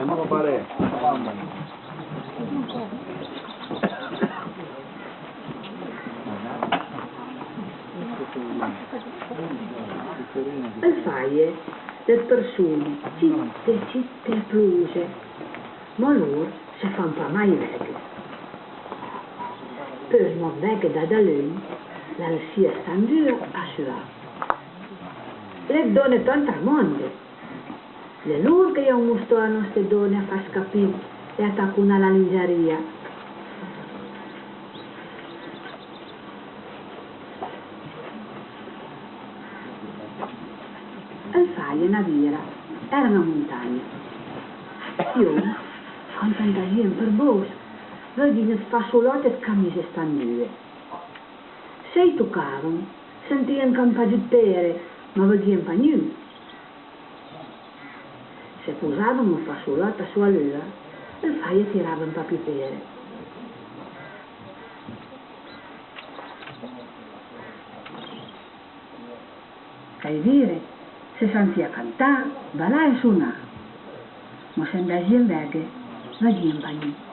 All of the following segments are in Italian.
non pare. Il faie le persone citte pluse, ma loro si fanno pas mai vecchie. Poi non vecchie da lui, la sia stanno a suare. Le donne tanto al mondo. Le loro che io mostro a nostre donne a far capire e attaccano alla lingeria. Il faie una vira, era una montagna. Io, con tanta gente per bosco, vedevo fasolotte e camicie standue. Se toccavano, sentivano campaggi di pere, ma vedevano pas niente. Se posavano una fasolotta sulla luna, il faie tirava un po' più pere. Che dire, si sentiva cantare, ballare e suonare, ma se andassi in veghe, vedevano pas niente.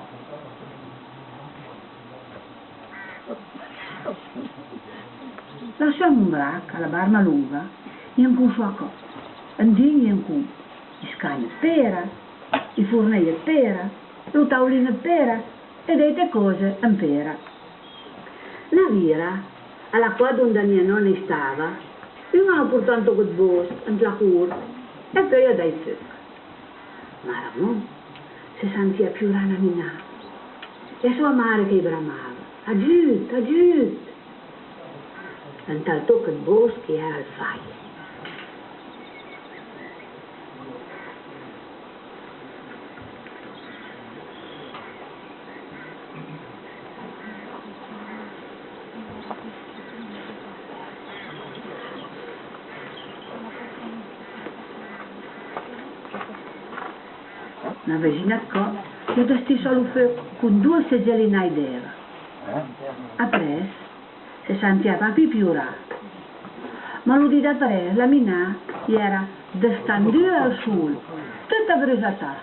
Lasciamo un braccio alla barba lunga, in cui sua cosa, un dì in cui i scagni di pera, i fornelli di pera, lo tavolino di pera e dette cose in pera. La vira, alla qua dove mia nonna stava, venivano portando quel bosco in la curva e poi a dai fuoco. Ma Ramon si sentiva più rana minare e sua madre che bramava, aiuto, aiuto. In tal tocco il bosco era il faie. Una vicina qua, io desti solo con 2 seggiolini d'era. Appresso si sentiva più raro. Ma lo di da tre, la mina era destandua al sole, tutta brisata.